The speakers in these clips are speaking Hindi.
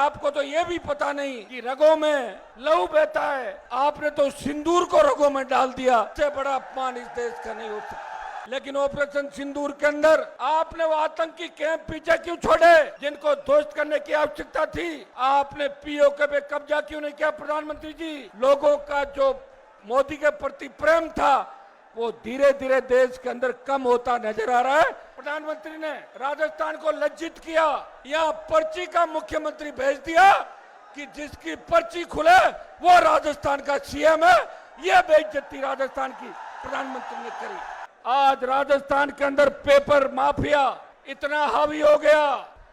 आपको तो ये भी पता नहीं कि रगों में लहू बहता है। आपने तो सिंदूर को रगों में डाल दिया। इससे बड़ा अपमान इस देश का नहीं हो सकता। लेकिन ऑपरेशन सिंदूर के अंदर आपने वो आतंकी कैंप पीछे क्यों छोड़े जिनको ध्वस्त करने की आवश्यकता थी? आपने पीओके पे कब्जा क्यों नहीं किया? प्रधानमंत्री जी, लोगों का जो मोदी के प्रति प्रेम था वो धीरे धीरे देश के अंदर कम होता नजर आ रहा है। प्रधानमंत्री ने राजस्थान को लज्जित किया, यहाँ पर्ची का मुख्यमंत्री भेज दिया कि जिसकी पर्ची खुले वो राजस्थान का सीएम है। ये बेइज्जती राजस्थान की प्रधानमंत्री ने करी। आज राजस्थान के अंदर पेपर माफिया इतना हावी हो गया।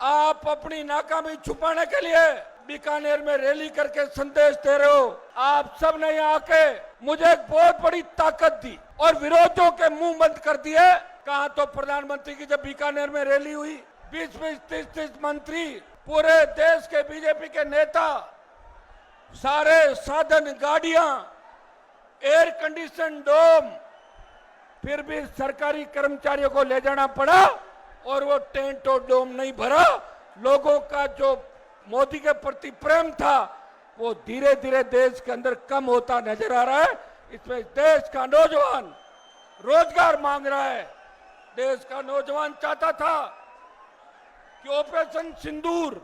आप अपनी नाकामी छुपाने के लिए बीकानेर में रैली करके संदेश दे रहे हो। आप सब ने यहाँ आके मुझे एक बहुत बड़ी ताकत दी और विरोधियों के मुंह बंद कर दिए। कहा तो प्रधानमंत्री की जब बीकानेर में रैली हुई 20-20, 30-30 मंत्री, पूरे देश के बीजेपी के नेता, सारे साधन, गाड़ियां, एयर कंडीशन डोम, फिर भी सरकारी कर्मचारियों को ले जाना पड़ा और वो टेंट और डोम नहीं भरा। लोगों का जो मोदी के प्रति प्रेम था वो धीरे धीरे देश के अंदर कम होता नजर आ रहा है। इसमें देश का नौजवान रोजगार मांग रहा है। देश का नौजवान चाहता था कि ऑपरेशन सिंदूर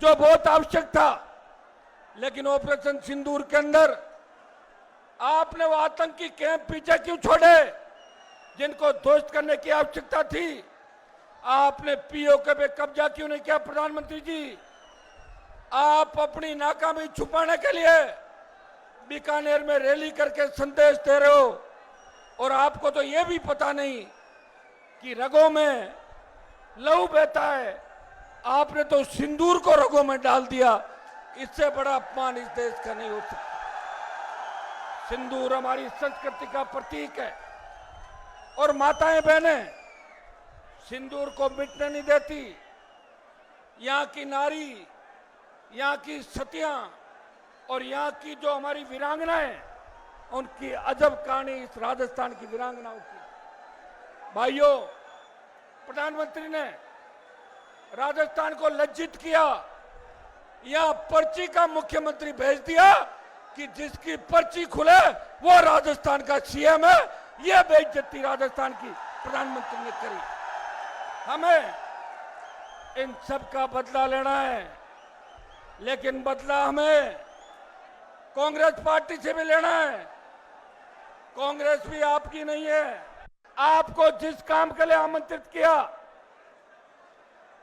जो बहुत आवश्यक था, लेकिन ऑपरेशन सिंदूर के अंदर आपने वो आतंकी कैंप पीछे क्यों छोड़े जिनको ध्वस्त करने की आवश्यकता थी? आपने पीओके पे कब्जा क्यों नहीं किया? प्रधानमंत्री जी, आप अपनी नाकामी छुपाने के लिए बीकानेर में रैली करके संदेश दे रहे हो और आपको तो ये भी पता नहीं कि रगों में लहू बहता है। आपने तो सिंदूर को रगों में डाल दिया। इससे बड़ा अपमान इस देश का नहीं हो सकता। सिंदूर हमारी संस्कृति का प्रतीक है और माताएं बहनें सिंदूर को मिटने नहीं देती। यहाँ की नारी, यहाँ की सतियां और यहाँ की जो हमारी वीरांगनाएं, उनकी अजब कहानी इस राजस्थान की वीरांगनाओं की। भाइयों, प्रधानमंत्री ने राजस्थान को लज्जित किया, यहाँ पर्ची का मुख्यमंत्री भेज दिया कि जिसकी पर्ची खुले वो राजस्थान का सीएम है। ये बेइज्जती राजस्थान की प्रधानमंत्री ने करी। हमें इन सब का बदला लेना है, लेकिन बदला हमें कांग्रेस पार्टी से भी लेना है। कांग्रेस भी आपकी नहीं है। आपको जिस काम के लिए आमंत्रित किया,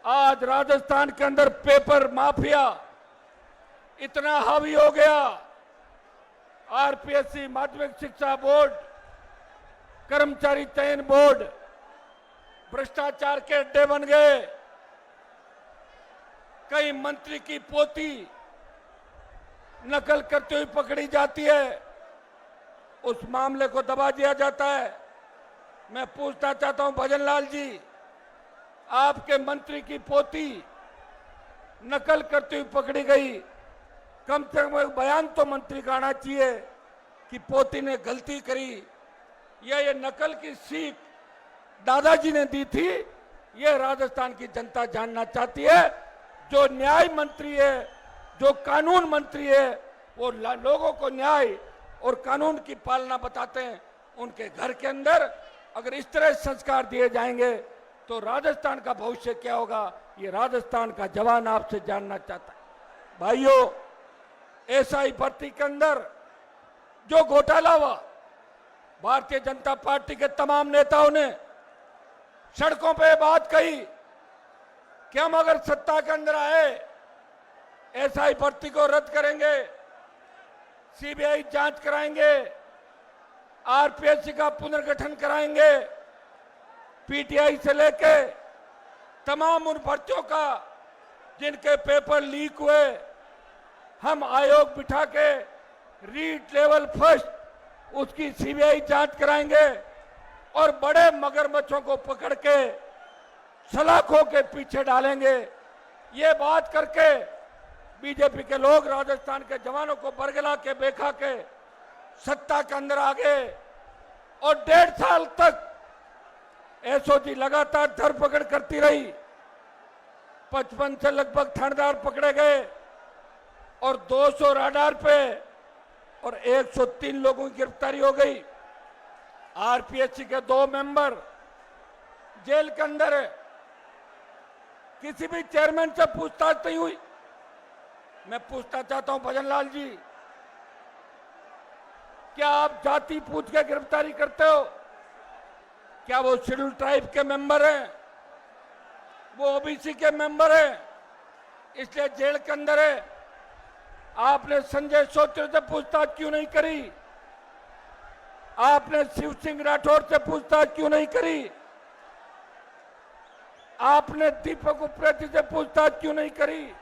आज राजस्थान के अंदर पेपर माफिया इतना हावी हो गया। आरपीएससी, माध्यमिक शिक्षा बोर्ड, कर्मचारी चयन बोर्ड भ्रष्टाचार के अड्डे बन गए। कई मंत्री की पोती नकल करते हुए पकड़ी जाती है, उस मामले को दबा दिया जाता है। मैं पूछना चाहता हूं भजनलाल जी, आपके मंत्री की पोती नकल करते हुए पकड़ी गई, कम से कम एक बयान तो मंत्री का आना चाहिए कि पोती ने गलती करी या ये नकल की सीख दादाजी ने दी थी। ये राजस्थान की जनता जानना चाहती है। जो न्याय मंत्री है, जो कानून मंत्री है, वो लोगों को न्याय और कानून की पालना बताते हैं। उनके घर के अंदर अगर इस तरह संस्कार दिए जाएंगे तो राजस्थान का भविष्य क्या होगा, ये राजस्थान का जवान आपसे जानना चाहता है। भाइयों, एसआई भर्ती के अंदर जो घोटाला हुआ, भारतीय जनता पार्टी के तमाम नेताओं ने सड़कों पे बात कही कि हम अगर सत्ता के अंदर आए एसआई भर्ती को रद्द करेंगे, सीबीआई जांच कराएंगे, आरपीएससी का पुनर्गठन कराएंगे, पीटीआई से लेके तमाम उन भर्तियों का जिनके पेपर लीक हुए, हम आयोग बिठा के रीट लेवल फर्स्ट उसकी सीबीआई जांच कराएंगे और बड़े मगरमच्छों को पकड़ के सलाखों के पीछे डालेंगे। ये बात करके बीजेपी के लोग राजस्थान के जवानों को बरगला के बेखा के सत्ता के अंदर आ गए और 1.5 साल तक एसओजी लगातार धरपकड़ करती रही। 55 से लगभग थानेदार पकड़े गए और 200 राडार पे और 103 लोगों की गिरफ्तारी हो गई। आरपीएससी के 2 मेंबर जेल के अंदर है। किसी भी चेयरमैन से पूछताछ नहीं हुई। मैं पूछना चाहता हूं भजन लाल जी, क्या आप जाति पूछ के गिरफ्तारी करते हो? क्या वो शेड्यूल ट्राइब के मेंबर हैं? वो ओबीसी के मेंबर हैं, इसलिए जेल के अंदर है। आपने संजय सोत्रे से पूछताछ क्यों नहीं करी? आपने शिव सिंह राठौर से पूछताछ क्यों नहीं करी? आपने दीपक उप्रेती से पूछताछ क्यों नहीं करी?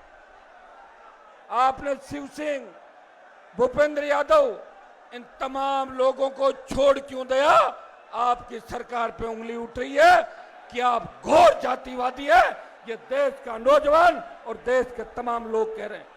आपने शिव सिंह, भूपेंद्र यादव, इन तमाम लोगों को छोड़ क्यों दिया? आपकी सरकार पे उंगली उठ रही है कि आप घोर जातिवादी है। ये देश का नौजवान और देश के तमाम लोग कह रहे हैं।